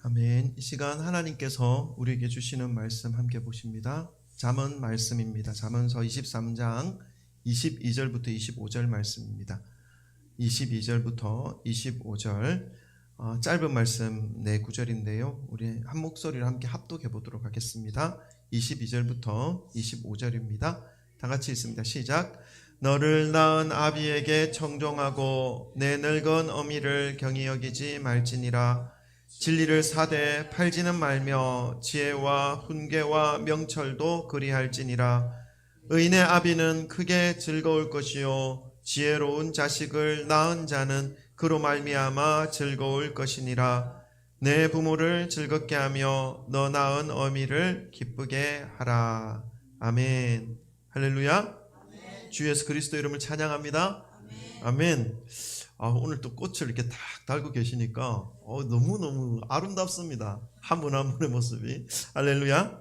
아멘. 이 시간 하나님께서 우리에게 주시는 말씀 함께 보십니다. 잠언 말씀입니다. 잠언서 23장 22절부터 25절 말씀입니다. 22절부터 25절 짧은 말씀 4구절인데요. 우리 한 목소리로 함께 합독해 보도록 하겠습니다. 22절부터 25절입니다. 다 같이 읽습니다. 시작. 너를 낳은 아비에게 청종하고 내 늙은 어미를 경히 여기지 말지니라. 진리를 사되 팔지는 말며 지혜와 훈계와 명철도 그리할지니라. 의인의 아비는 크게 즐거울 것이요 지혜로운 자식을 낳은 자는 그로 말미암아 즐거울 것이니라. 내 부모를 즐겁게 하며 너 낳은 어미를 기쁘게 하라. 아멘. 할렐루야. 아멘. 주 예수 그리스도 이름을 찬양합니다. 아멘. 아멘. 오늘 또 꽃을 이렇게 딱 달고 계시니까 너무너무 아름답습니다. 한 분 한 분의 모습이. 할렐루야.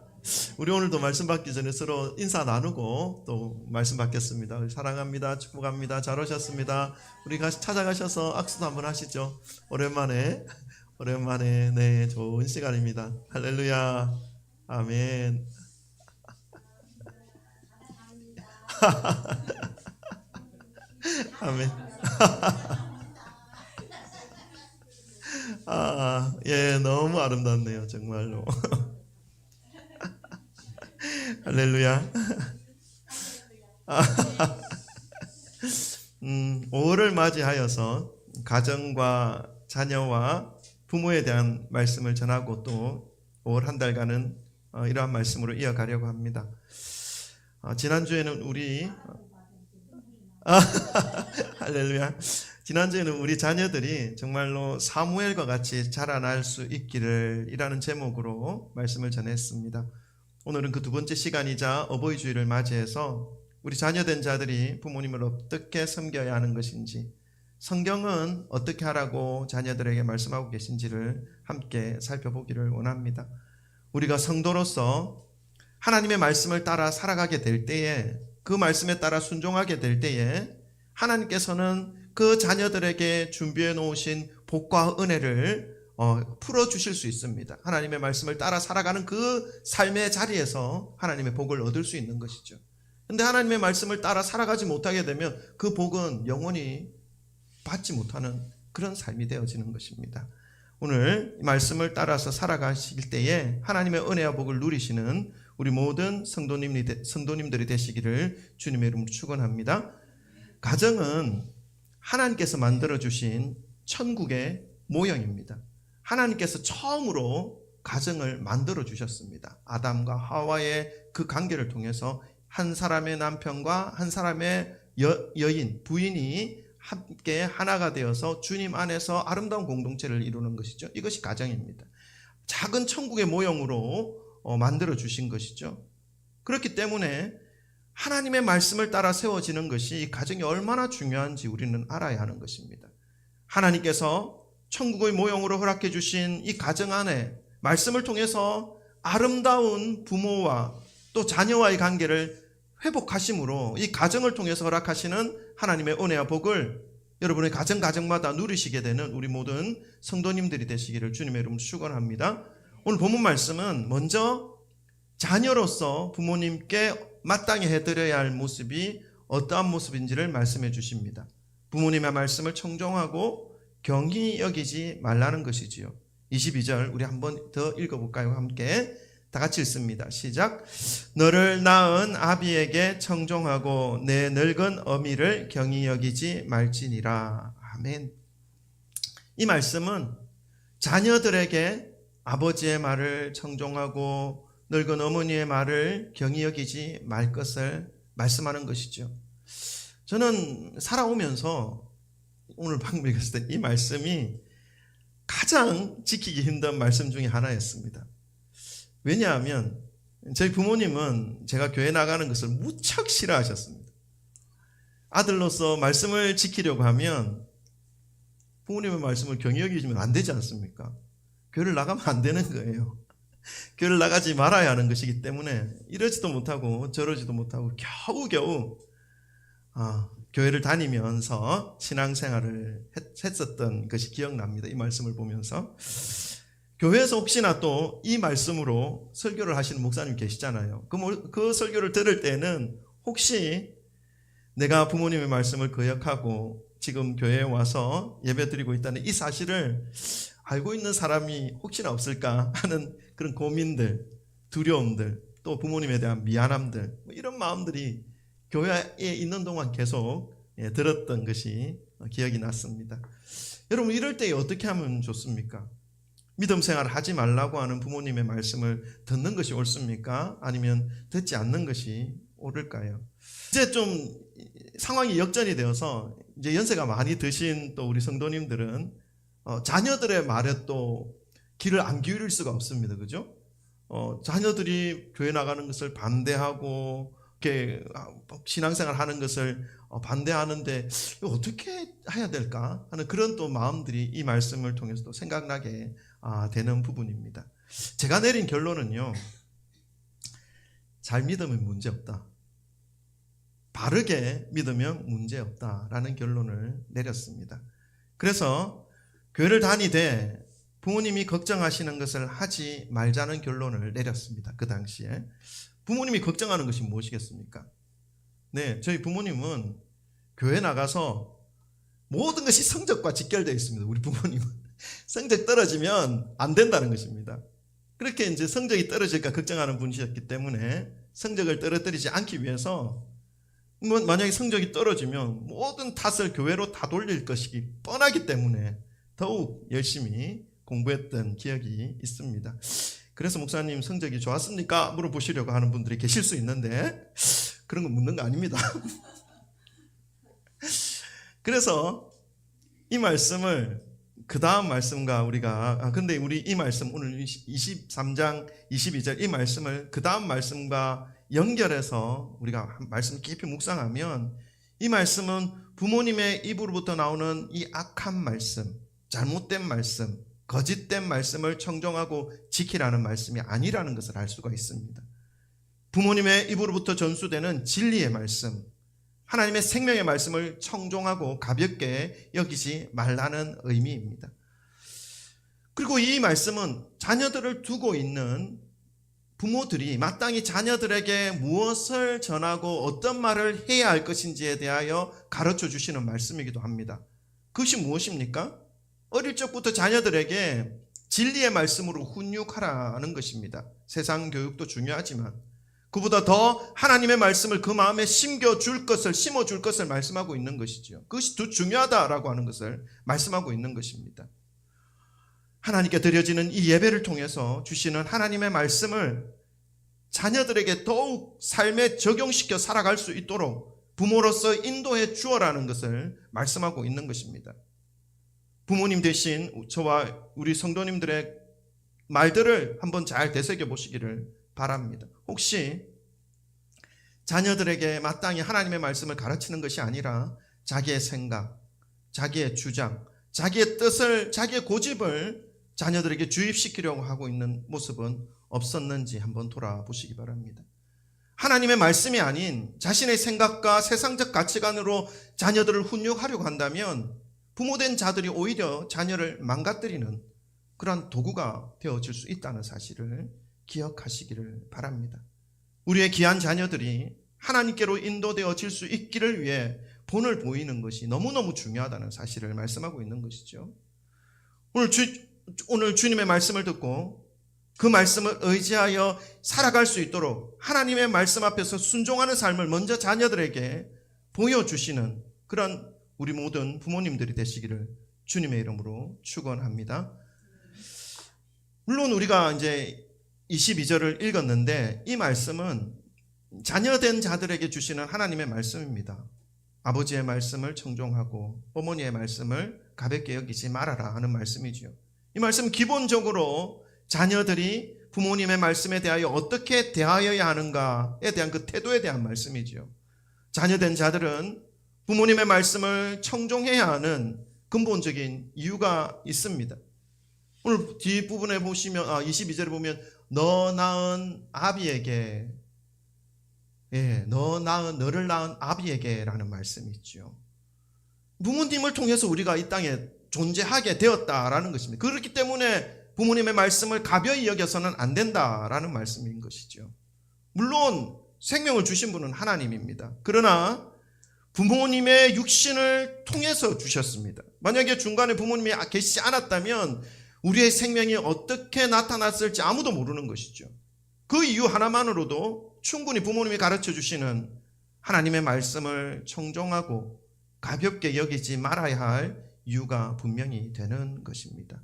우리 오늘도 말씀 받기 전에 서로 인사 나누고 또 말씀 받겠습니다. 사랑합니다. 축복합니다. 잘 오셨습니다. 우리 찾아가셔서 악수도 한번 하시죠. 오랜만에 네, 좋은 시간입니다. 할렐루야. 아멘. 아멘. 예, 너무 아름답네요, 정말로. 할렐루야. 5월을 맞이하여서 가정과 자녀와 부모에 대한 말씀을 전하고 또 5월 한 달간은 이러한 말씀으로 이어가려고 합니다. 지난주에는 할렐루야. 지난주에는 우리 자녀들이 정말로 사무엘과 같이 자라날 수 있기를 이라는 제목으로 말씀을 전했습니다. 오늘은 그 두 번째 시간이자 어버이 주일을 맞이해서 우리 자녀된 자들이 부모님을 어떻게 섬겨야 하는 것인지, 성경은 어떻게 하라고 자녀들에게 말씀하고 계신지를 함께 살펴보기를 원합니다. 우리가 성도로서 하나님의 말씀을 따라 살아가게 될 때에, 그 말씀에 따라 순종하게 될 때에 하나님께서는 그 자녀들에게 준비해 놓으신 복과 은혜를 풀어주실 수 있습니다. 하나님의 말씀을 따라 살아가는 그 삶의 자리에서 하나님의 복을 얻을 수 있는 것이죠. 그런데 하나님의 말씀을 따라 살아가지 못하게 되면 그 복은 영원히 받지 못하는 그런 삶이 되어지는 것입니다. 오늘 말씀을 따라서 살아가실 때에 하나님의 은혜와 복을 누리시는 우리 모든 성도님들이 되시기를 주님의 이름으로 축원합니다. 가정은 하나님께서 만들어주신 천국의 모형입니다. 하나님께서 처음으로 가정을 만들어주셨습니다. 아담과 하와의 그 관계를 통해서 한 사람의 남편과 한 사람의 여인, 부인이 함께 하나가 되어서 주님 안에서 아름다운 공동체를 이루는 것이죠. 이것이 가정입니다. 작은 천국의 모형으로 만들어주신 것이죠. 그렇기 때문에 하나님의 말씀을 따라 세워지는 것이 이 가정이 얼마나 중요한지 우리는 알아야 하는 것입니다. 하나님께서 천국의 모형으로 허락해 주신 이 가정 안에 말씀을 통해서 아름다운 부모와 또 자녀와의 관계를 회복하심으로 이 가정을 통해서 허락하시는 하나님의 은혜와 복을 여러분의 가정마다 누리시게 되는 우리 모든 성도님들이 되시기를 주님의 이름으로 축원합니다. 오늘 본문 말씀은 먼저 자녀로서 부모님께 마땅히 해드려야 할 모습이 어떠한 모습인지를 말씀해 주십니다. 부모님의 말씀을 청종하고 경히 여기지 말라는 것이지요. 22절 우리 한번 더 읽어볼까요? 함께 다 같이 읽습니다. 시작. 너를 낳은 아비에게 청종하고 내 늙은 어미를 경히 여기지 말지니라. 아멘. 이 말씀은 자녀들에게 아버지의 말을 청종하고 늙은 어머니의 말을 경히 여기지 말 것을 말씀하는 것이죠. 저는 살아오면서 오늘 방금 읽었을 때 이 말씀이 가장 지키기 힘든 말씀 중에 하나였습니다. 왜냐하면 저희 부모님은 제가 교회 나가는 것을 무척 싫어하셨습니다. 아들로서 말씀을 지키려고 하면 부모님의 말씀을 경히 여기지면 안 되지 않습니까? 교회를 나가면 안 되는 거예요. 교회를 나가지 말아야 하는 것이기 때문에 이러지도 못하고 저러지도 못하고 겨우겨우 교회를 다니면서 신앙생활을 했었던 것이 기억납니다. 이 말씀을 보면서 교회에서 혹시나 또 이 말씀으로 설교를 하시는 목사님 계시잖아요. 그 설교를 들을 때는 혹시 내가 부모님의 말씀을 거역하고 지금 교회에 와서 예배드리고 있다는 이 사실을 알고 있는 사람이 혹시나 없을까 하는 그런 고민들, 두려움들, 또 부모님에 대한 미안함들, 이런 마음들이 교회에 있는 동안 계속 들었던 것이 기억이 났습니다. 여러분, 이럴 때 어떻게 하면 좋습니까? 믿음 생활을 하지 말라고 하는 부모님의 말씀을 듣는 것이 옳습니까? 아니면 듣지 않는 것이 옳을까요? 이제 좀 상황이 역전이 되어서 이제 연세가 많이 드신 또 우리 성도님들은 자녀들의 말에 또 귀를 안 기울일 수가 없습니다. 그죠? 자녀들이 교회 나가는 것을 반대하고 이렇게 신앙생활 하는 것을 반대하는데 어떻게 해야 될까 하는 그런 또 마음들이 이 말씀을 통해서 또 생각나게 되는 부분입니다. 제가 내린 결론은요, 잘 믿으면 문제없다, 바르게 믿으면 문제없다라는 결론을 내렸습니다. 그래서 교회를 다니되 부모님이 걱정하시는 것을 하지 말자는 결론을 내렸습니다. 그 당시에 부모님이 걱정하는 것이 무엇이겠습니까? 네, 저희 부모님은 교회 나가서 모든 것이 성적과 직결되어 있습니다. 우리 부모님은 성적 떨어지면 안 된다는 것입니다. 그렇게 이제 성적이 떨어질까 걱정하는 분이셨기 때문에 성적을 떨어뜨리지 않기 위해서 만약에 성적이 떨어지면 모든 탓을 교회로 다 돌릴 것이 뻔하기 때문에 더욱 열심히 공부했던 기억이 있습니다. 그래서 목사님 성적이 좋았습니까? 물어보시려고 하는 분들이 계실 수 있는데 그런 거 묻는 거 아닙니다. 그래서 이 말씀을 그 다음 말씀과 우리가 근데 우리 이 말씀 오늘 23장 22절 이 말씀을 그 다음 말씀과 연결해서 우리가 말씀 깊이 묵상하면 이 말씀은 부모님의 입으로부터 나오는 이 악한 말씀, 잘못된 말씀, 거짓된 말씀을 청종하고 지키라는 말씀이 아니라는 것을 알 수가 있습니다. 부모님의 입으로부터 전수되는 진리의 말씀, 하나님의 생명의 말씀을 청종하고 가볍게 여기지 말라는 의미입니다. 그리고 이 말씀은 자녀들을 두고 있는 부모들이 마땅히 자녀들에게 무엇을 전하고 어떤 말을 해야 할 것인지에 대하여 가르쳐 주시는 말씀이기도 합니다. 그것이 무엇입니까? 어릴 적부터 자녀들에게 진리의 말씀으로 훈육하라는 것입니다. 세상 교육도 중요하지만 그보다 더 하나님의 말씀을 그 마음에 심어줄 것을 말씀하고 있는 것이죠. 그것이 더 중요하다라고 하는 것을 말씀하고 있는 것입니다. 하나님께 드려지는 이 예배를 통해서 주시는 하나님의 말씀을 자녀들에게 더욱 삶에 적용시켜 살아갈 수 있도록 부모로서 인도해 주어라는 것을 말씀하고 있는 것입니다. 부모님 대신 저와 우리 성도님들의 말들을 한번 잘 되새겨 보시기를 바랍니다. 혹시 자녀들에게 마땅히 하나님의 말씀을 가르치는 것이 아니라 자기의 생각, 자기의 주장, 자기의 뜻을, 자기의 고집을 자녀들에게 주입시키려고 하고 있는 모습은 없었는지 한번 돌아보시기 바랍니다. 하나님의 말씀이 아닌 자신의 생각과 세상적 가치관으로 자녀들을 훈육하려고 한다면 부모된 자들이 오히려 자녀를 망가뜨리는 그러한 도구가 되어질 수 있다는 사실을 기억하시기를 바랍니다. 우리의 귀한 자녀들이 하나님께로 인도되어질 수 있기를 위해 본을 보이는 것이 너무너무 중요하다는 사실을 말씀하고 있는 것이죠. 오늘 주님의 말씀을 듣고 그 말씀을 의지하여 살아갈 수 있도록 하나님의 말씀 앞에서 순종하는 삶을 먼저 자녀들에게 보여주시는 그런 우리 모든 부모님들이 되시기를 주님의 이름으로 축원합니다. 물론 우리가 이제 22절을 읽었는데 이 말씀은 자녀된 자들에게 주시는 하나님의 말씀입니다. 아버지의 말씀을 청종하고 어머니의 말씀을 가볍게 여기지 말아라 하는 말씀이지요. 이 말씀은 기본적으로 자녀들이 부모님의 말씀에 대하여 어떻게 대하여야 하는가에 대한 그 태도에 대한 말씀이지요. 자녀된 자들은 부모님의 말씀을 청종해야 하는 근본적인 이유가 있습니다. 오늘 뒷부분에 보시면 22절에 보면 너를 낳은 아비에게라는 말씀이 있죠. 부모님을 통해서 우리가 이 땅에 존재하게 되었다라는 것입니다. 그렇기 때문에 부모님의 말씀을 가벼이 여겨서는 안 된다라는 말씀인 것이죠. 물론 생명을 주신 분은 하나님입니다. 그러나 부모님의 육신을 통해서 주셨습니다. 만약에 중간에 부모님이 계시지 않았다면 우리의 생명이 어떻게 나타났을지 아무도 모르는 것이죠. 그 이유 하나만으로도 충분히 부모님이 가르쳐 주시는 하나님의 말씀을 청종하고 가볍게 여기지 말아야 할 이유가 분명히 되는 것입니다.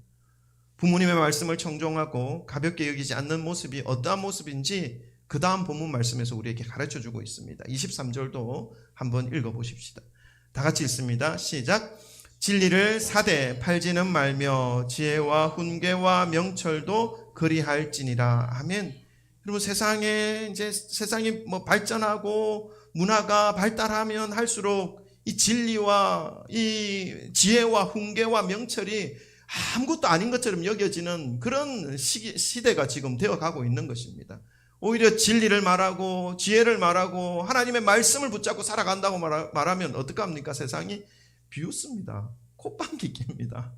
부모님의 말씀을 청종하고 가볍게 여기지 않는 모습이 어떠한 모습인지 그 다음 본문 말씀에서 우리에게 가르쳐 주고 있습니다. 23절도 한번 읽어보십시다. 다 같이 읽습니다. 시작. 진리를 사되 팔지는 말며 지혜와 훈계와 명철도 그리할지니라. 아멘. 여러분, 세상이 발전하고 문화가 발달하면 할수록 이 진리와 이 지혜와 훈계와 명철이 아무것도 아닌 것처럼 여겨지는 그런 시대가 지금 되어가고 있는 것입니다. 오히려 진리를 말하고 지혜를 말하고 하나님의 말씀을 붙잡고 살아간다고 말하면 어떡합니까? 세상이 비웃습니다. 콧방귀 낍니다.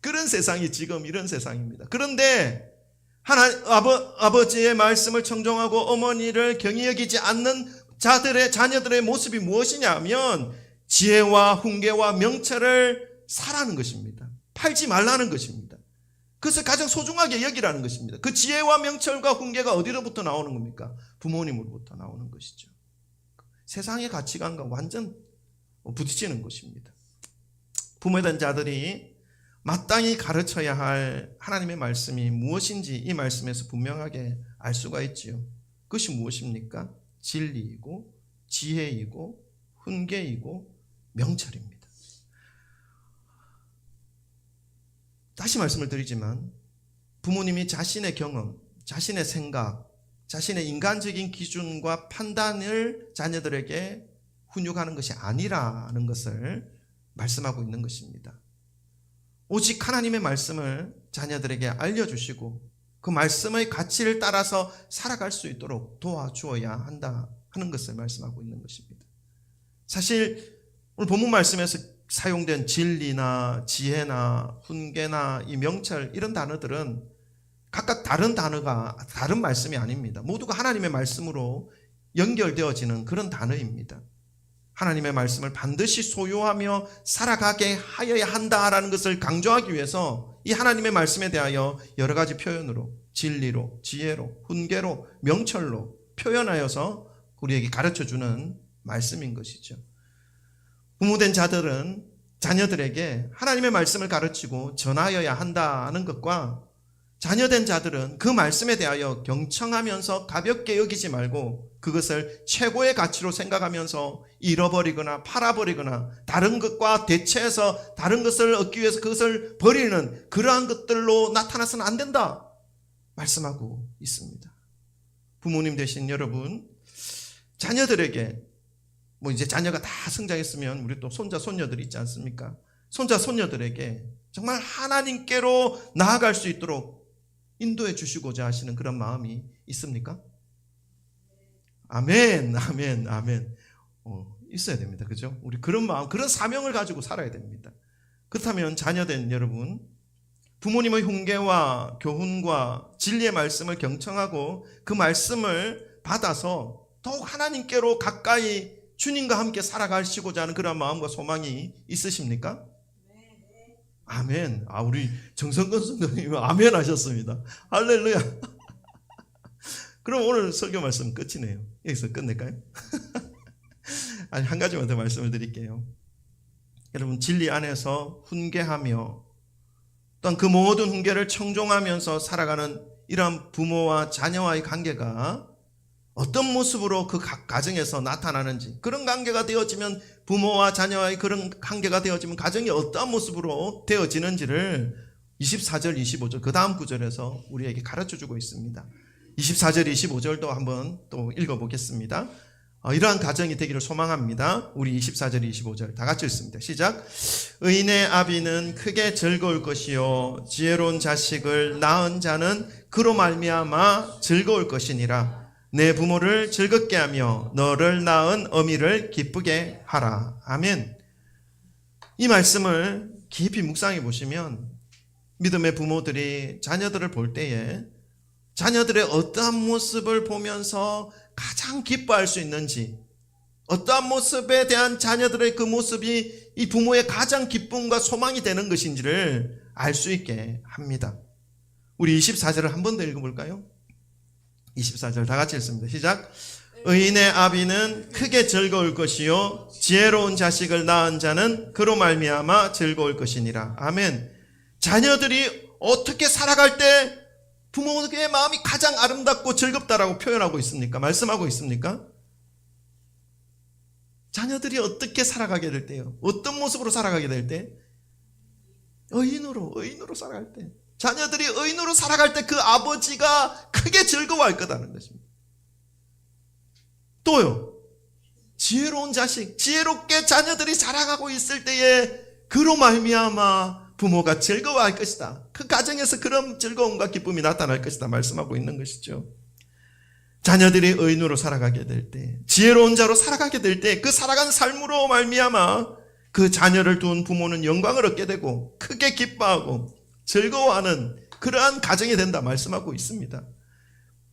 그런 세상이 지금 이런 세상입니다. 그런데 아버지의 말씀을 청종하고 어머니를 경히 여기지 않는 자녀들의 모습이 무엇이냐면 지혜와 훈계와 명철을 사라는 것입니다. 팔지 말라는 것입니다. 그것을 가장 소중하게 여기라는 것입니다. 그 지혜와 명철과 훈계가 어디로부터 나오는 겁니까? 부모님으로부터 나오는 것이죠. 세상의 가치관과 완전 부딪히는 것입니다. 부모된 자들이 마땅히 가르쳐야 할 하나님의 말씀이 무엇인지 이 말씀에서 분명하게 알 수가 있지요. 그것이 무엇입니까? 진리이고 지혜이고 훈계이고 명철입니다. 다시 말씀을 드리지만 부모님이 자신의 경험, 자신의 생각, 자신의 인간적인 기준과 판단을 자녀들에게 훈육하는 것이 아니라는 것을 말씀하고 있는 것입니다. 오직 하나님의 말씀을 자녀들에게 알려주시고 그 말씀의 가치를 따라서 살아갈 수 있도록 도와주어야 한다 하는 것을 말씀하고 있는 것입니다. 사실 오늘 본문 말씀에서 사용된 진리나 지혜나 훈계나 이 명철 이런 단어들은 각각 다른 단어가 다른 말씀이 아닙니다. 모두가 하나님의 말씀으로 연결되어지는 그런 단어입니다. 하나님의 말씀을 반드시 소유하며 살아가게 하여야 한다라는 것을 강조하기 위해서 이 하나님의 말씀에 대하여 여러 가지 표현으로 진리로 지혜로 훈계로 명철로 표현하여서 우리에게 가르쳐주는 말씀인 것이죠. 부모된 자들은 자녀들에게 하나님의 말씀을 가르치고 전하여야 한다는 것과 자녀된 자들은 그 말씀에 대하여 경청하면서 가볍게 여기지 말고 그것을 최고의 가치로 생각하면서 잃어버리거나 팔아버리거나 다른 것과 대체해서 다른 것을 얻기 위해서 그것을 버리는 그러한 것들로 나타나서는 안 된다 말씀하고 있습니다. 부모님 되신 여러분, 자녀들에게 이제 자녀가 다 성장했으면 우리 또 손자 손녀들 있지 않습니까? 손자 손녀들에게 정말 하나님께로 나아갈 수 있도록 인도해 주시고자 하시는 그런 마음이 있습니까? 아멘, 아멘, 아멘. 있어야 됩니다. 그죠? 우리 그런 마음, 그런 사명을 가지고 살아야 됩니다. 그렇다면 자녀된 여러분, 부모님의 훈계와 교훈과 진리의 말씀을 경청하고 그 말씀을 받아서 더욱 하나님께로 가까이 주님과 함께 살아가시고자 하는 그런 마음과 소망이 있으십니까? 아멘. 우리 정성근 선생님 아멘 하셨습니다. 할렐루야. 그럼 오늘 설교 말씀 끝이네요. 여기서 끝낼까요? 아니, 한 가지만 더 말씀을 드릴게요. 여러분, 진리 안에서 훈계하며 또한 그 모든 훈계를 청종하면서 살아가는 이러한 부모와 자녀와의 관계가 어떤 모습으로 그 각 가정에서 나타나는지, 그런 관계가 되어지면 부모와 자녀와의 그런 관계가 되어지면 가정이 어떠한 모습으로 되어지는지를 24절 25절 그 다음 구절에서 우리에게 가르쳐주고 있습니다. 24절 25절도 한번 또 읽어보겠습니다. 이러한 가정이 되기를 소망합니다. 우리 24절 25절 다 같이 읽습니다. 시작. 의인의 아비는 크게 즐거울 것이요 지혜로운 자식을 낳은 자는 그로 말미암아 즐거울 것이니라. 내 부모를 즐겁게 하며 너를 낳은 어미를 기쁘게 하라. 아멘. 이 말씀을 깊이 묵상해 보시면 믿음의 부모들이 자녀들을 볼 때에 자녀들의 어떠한 모습을 보면서 가장 기뻐할 수 있는지, 어떠한 모습에 대한 자녀들의 그 모습이 이 부모의 가장 기쁨과 소망이 되는 것인지를 알 수 있게 합니다. 우리 24절을 한 번 더 읽어볼까요? 24절 다 같이 읽습니다. 시작. 의인의 아비는 크게 즐거울 것이요 지혜로운 자식을 낳은 자는 그로 말미암아 즐거울 것이니라. 아멘. 자녀들이 어떻게 살아갈 때 부모의 마음이 가장 아름답고 즐겁다라고 표현하고 있습니까? 말씀하고 있습니까? 자녀들이 어떻게 살아가게 될 때요? 어떤 모습으로 살아가게 될 때? 의인으로 살아갈 때. 자녀들이 의인으로 살아갈 때 그 아버지가 크게 즐거워할 거다는 것입니다. 또요, 지혜로운 자식, 지혜롭게 자녀들이 자라가고 있을 때에 그로 말미암아 부모가 즐거워할 것이다. 그 가정에서 그런 즐거움과 기쁨이 나타날 것이다 말씀하고 있는 것이죠. 자녀들이 의인으로 살아가게 될 때, 지혜로운 자로 살아가게 될 때, 그 살아간 삶으로 말미암아 그 자녀를 둔 부모는 영광을 얻게 되고 크게 기뻐하고 즐거워하는 그러한 가정이 된다 말씀하고 있습니다.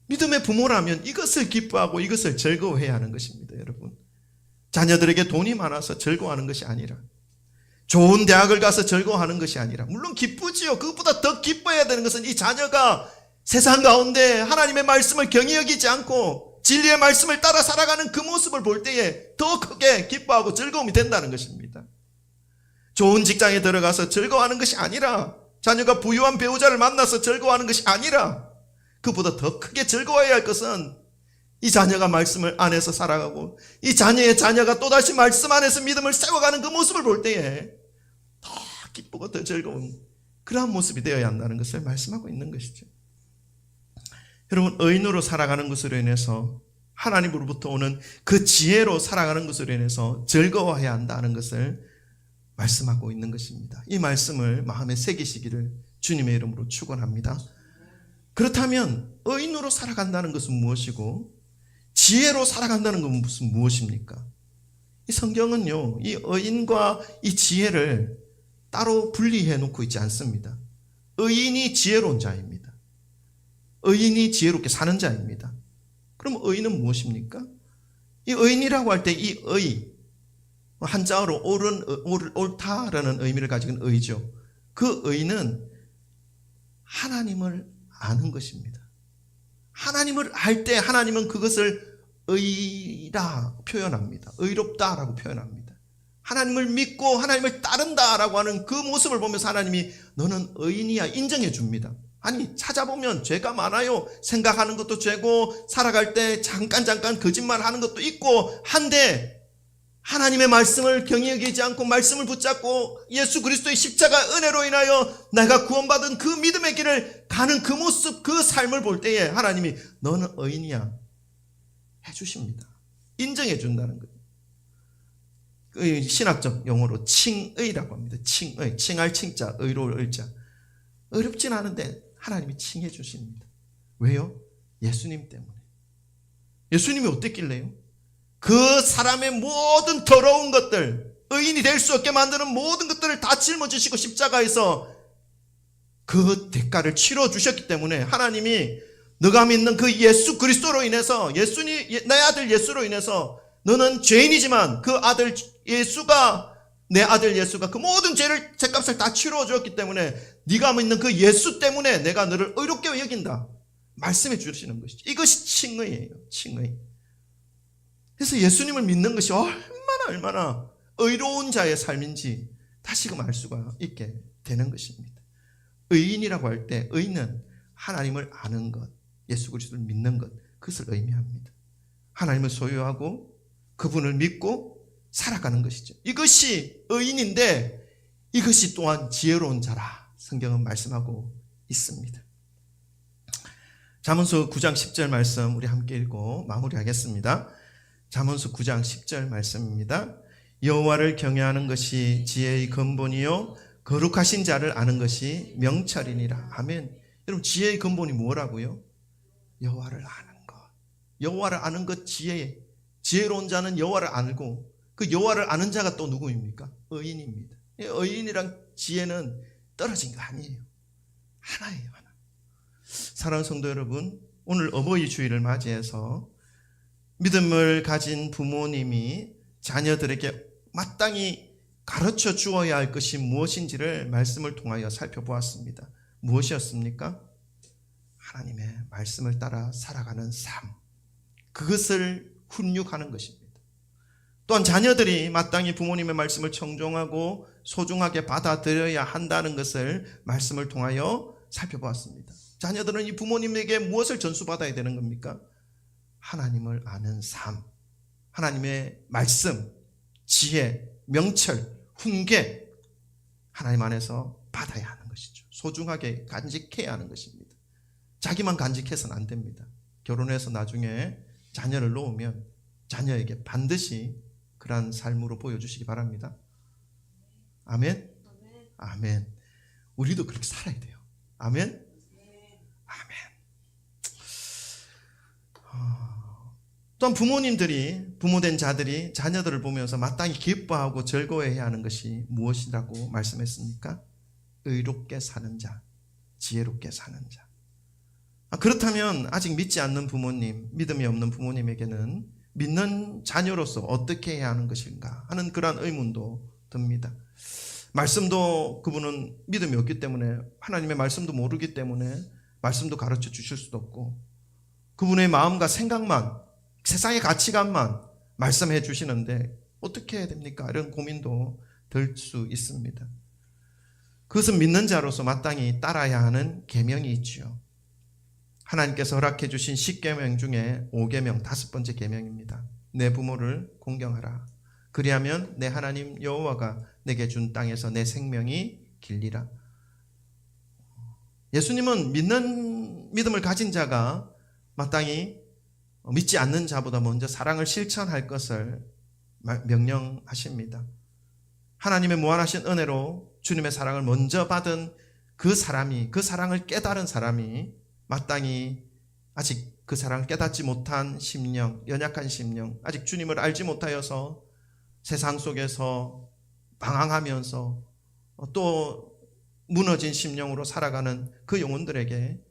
믿음의 부모라면 이것을 기뻐하고 이것을 즐거워해야 하는 것입니다. 여러분, 자녀들에게 돈이 많아서 즐거워하는 것이 아니라, 좋은 대학을 가서 즐거워하는 것이 아니라, 물론 기쁘지요. 그것보다 더 기뻐해야 되는 것은 이 자녀가 세상 가운데 하나님의 말씀을 경히 여기지 않고 진리의 말씀을 따라 살아가는 그 모습을 볼 때에 더 크게 기뻐하고 즐거움이 된다는 것입니다. 좋은 직장에 들어가서 즐거워하는 것이 아니라, 자녀가 부유한 배우자를 만나서 즐거워하는 것이 아니라, 그보다 더 크게 즐거워해야 할 것은 이 자녀가 말씀을 안에서 살아가고 이 자녀의 자녀가 또다시 말씀 안에서 믿음을 세워가는 그 모습을 볼 때에 더 기쁘고 더 즐거운 그러한 모습이 되어야 한다는 것을 말씀하고 있는 것이죠. 여러분, 의인으로 살아가는 것으로 인해서 하나님으로부터 오는 그 지혜로 살아가는 것으로 인해서 즐거워해야 한다는 것을 말씀하고 있는 것입니다. 이 말씀을 마음에 새기시기를 주님의 이름으로 축원합니다. 그렇다면 의인으로 살아간다는 것은 무엇이고 지혜로 살아간다는 것은 무엇입니까? 이 성경은요, 이 의인과 이 지혜를 따로 분리해 놓고 있지 않습니다. 의인이 지혜로운 자입니다. 의인이 지혜롭게 사는 자입니다. 그럼 의인은 무엇입니까? 이 의인이라고 할 때 이 의, 한자어로 옳다라는 의미를 가지고 있는 의죠. 그 의는 하나님을 아는 것입니다. 하나님을 알 때 하나님은 그것을 의라 표현합니다. 의롭다라고 표현합니다. 하나님을 믿고 하나님을 따른다라고 하는 그 모습을 보면서 하나님이 너는 의인이야 인정해 줍니다. 아니, 찾아보면 죄가 많아요. 생각하는 것도 죄고 살아갈 때 잠깐 거짓말하는 것도 있고 한데 하나님의 말씀을 경히 여기지 않고 말씀을 붙잡고 예수 그리스도의 십자가 은혜로 인하여 내가 구원받은 그 믿음의 길을 가는 그 모습, 그 삶을 볼 때에 하나님이 너는 의인이야 해주십니다. 인정해 준다는 거예요. 그 신학적 용어로 칭의라고 합니다. 칭의, 칭할 칭자, 의로울 의자. 어렵진 않은데 하나님이 칭해 주십니다. 왜요? 예수님 때문에. 예수님이 어땠길래요? 그 사람의 모든 더러운 것들, 의인이 될 수 없게 만드는 모든 것들을 다 짊어지시고 십자가에서 그 대가를 치러 주셨기 때문에 하나님이 너가 믿는 그 예수 그리스도로 인해서 내 아들 예수로 인해서 너는 죄인이지만 그 아들 예수가 내 아들 예수가 그 모든 죄를 죄값을 다 치러 주었기 때문에 네가 믿는 그 예수 때문에 내가 너를 의롭게 여긴다 말씀해 주시는 것이죠. 이것이 칭의예요. 칭의. 그래서 예수님을 믿는 것이 얼마나 의로운 자의 삶인지 다시금 알 수가 있게 되는 것입니다. 의인이라고 할 때 의인은 하나님을 아는 것, 예수 그리스도를 믿는 것, 그것을 의미합니다. 하나님을 소유하고 그분을 믿고 살아가는 것이죠. 이것이 의인인데 이것이 또한 지혜로운 자라 성경은 말씀하고 있습니다. 잠언서 9장 10절 말씀 우리 함께 읽고 마무리하겠습니다. 잠언서 9장 10절 말씀입니다. 여호와를 경외하는 것이 지혜의 근본이요 거룩하신 자를 아는 것이 명철이니라. 아멘. 여러분, 지혜의 근본이 뭐라고요? 여호와를 아는 것. 여호와를 아는 것 지혜로운 자는 여호와를 알고 그 여호와를 아는 자가 또 누구입니까? 의인입니다. 의인이랑 지혜는 떨어진 거 아니에요. 하나예요, 하나. 사랑하는 성도 여러분, 오늘 어버이 주일을 맞이해서 믿음을 가진 부모님이 자녀들에게 마땅히 가르쳐 주어야 할 것이 무엇인지를 말씀을 통하여 살펴보았습니다. 무엇이었습니까? 하나님의 말씀을 따라 살아가는 삶, 그것을 훈육하는 것입니다. 또한 자녀들이 마땅히 부모님의 말씀을 청종하고 소중하게 받아들여야 한다는 것을 말씀을 통하여 살펴보았습니다. 자녀들은 이 부모님에게 무엇을 전수받아야 되는 겁니까? 하나님을 아는 삶, 하나님의 말씀, 지혜, 명철, 훈계, 하나님 안에서 받아야 하는 것이죠. 소중하게 간직해야 하는 것입니다. 자기만 간직해서는 안 됩니다. 결혼해서 나중에 자녀를 놓으면 자녀에게 반드시 그러한 삶으로 보여주시기 바랍니다. 아멘? 아멘. 우리도 그렇게 살아야 돼요. 아멘? 아멘. 또한 부모님들이, 부모된 자들이 자녀들을 보면서 마땅히 기뻐하고 즐거워해야 하는 것이 무엇이라고 말씀했습니까? 의롭게 사는 자, 지혜롭게 사는 자. 그렇다면 아직 믿지 않는 부모님, 믿음이 없는 부모님에게는 믿는 자녀로서 어떻게 해야 하는 것인가 하는 그러한 의문도 듭니다. 말씀도 그분은 믿음이 없기 때문에, 하나님의 말씀도 모르기 때문에 말씀도 가르쳐 주실 수도 없고, 그분의 마음과 생각만, 세상의 가치관만 말씀해 주시는데 어떻게 해야 됩니까? 이런 고민도 들 수 있습니다. 그것은 믿는 자로서 마땅히 따라야 하는 계명이 있지요. 하나님께서 허락해 주신 10계명 중에 5계명, 5번째 계명입니다. 내 부모를 공경하라. 그리하면 내 하나님 여호와가 내게 준 땅에서 내 생명이 길리라. 예수님은 믿음을 가진 자가 마땅히 믿지 않는 자보다 먼저 사랑을 실천할 것을 명령하십니다. 하나님의 무한하신 은혜로 주님의 사랑을 먼저 받은 그 사람이, 그 사랑을 깨달은 사람이 마땅히 아직 그 사랑을 깨닫지 못한 심령, 연약한 심령, 아직 주님을 알지 못하여서 세상 속에서 방황하면서 또 무너진 심령으로 살아가는 그 영혼들에게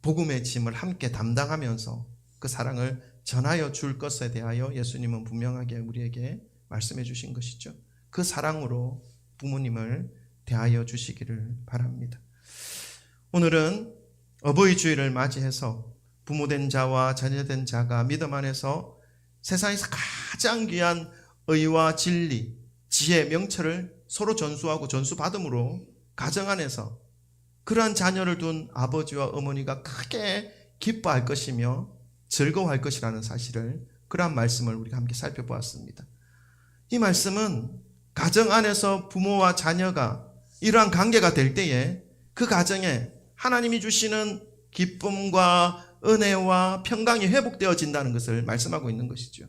복음의 짐을 함께 담당하면서 그 사랑을 전하여 줄 것에 대하여 예수님은 분명하게 우리에게 말씀해 주신 것이죠. 그 사랑으로 부모님을 대하여 주시기를 바랍니다. 오늘은 어버이 주일을 맞이해서 부모된 자와 자녀된 자가 믿음 안에서 세상에서 가장 귀한 의와 진리, 지혜, 명철을 서로 전수하고 전수받음으로 가정 안에서 그러한 자녀를 둔 아버지와 어머니가 크게 기뻐할 것이며 즐거워할 것이라는 사실을, 그러한 말씀을 우리가 함께 살펴보았습니다. 이 말씀은 가정 안에서 부모와 자녀가 이러한 관계가 될 때에 그 가정에 하나님이 주시는 기쁨과 은혜와 평강이 회복되어진다는 것을 말씀하고 있는 것이죠.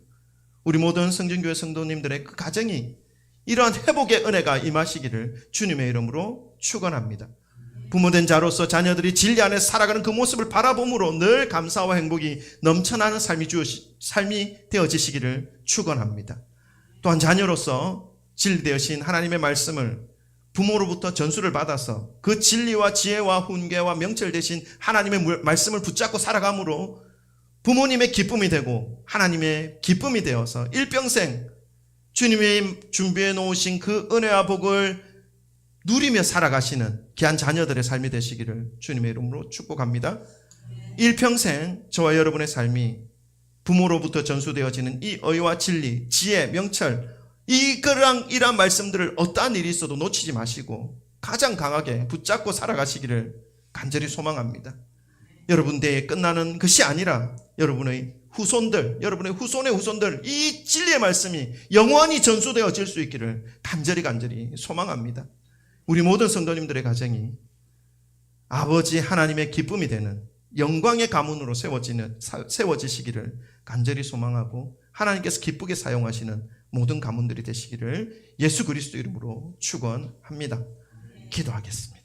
우리 모든 성전교회 성도님들의 그 가정이 이러한 회복의 은혜가 임하시기를 주님의 이름으로 축원합니다. 부모된 자로서 자녀들이 진리 안에 살아가는 그 모습을 바라봄으로 늘 감사와 행복이 넘쳐나는 삶이 되어지시기를 축원합니다. 또한 자녀로서 진리 되신 하나님의 말씀을 부모로부터 전수를 받아서 그 진리와 지혜와 훈계와 명철 되신 하나님의 말씀을 붙잡고 살아감으로 부모님의 기쁨이 되고 하나님의 기쁨이 되어서 일평생 주님이 준비해 놓으신 그 은혜와 복을 누리며 살아가시는 귀한 자녀들의 삶이 되시기를 주님의 이름으로 축복합니다. 일평생 저와 여러분의 삶이 부모로부터 전수되어지는 이 의와 진리, 지혜, 명철, 이러한 말씀들을 어떠한 일이 있어도 놓치지 마시고 가장 강하게 붙잡고 살아가시기를 간절히 소망합니다. 여러분 대에 끝나는 것이 아니라 여러분의 후손들, 여러분의 후손의 후손들, 이 진리의 말씀이 영원히 전수되어질 수 있기를 간절히 소망합니다. 우리 모든 성도님들의 가정이 아버지 하나님의 기쁨이 되는 영광의 가문으로 세워지시기를 간절히 소망하고 하나님께서 기쁘게 사용하시는 모든 가문들이 되시기를 예수 그리스도 이름으로 축원합니다. 기도하겠습니다.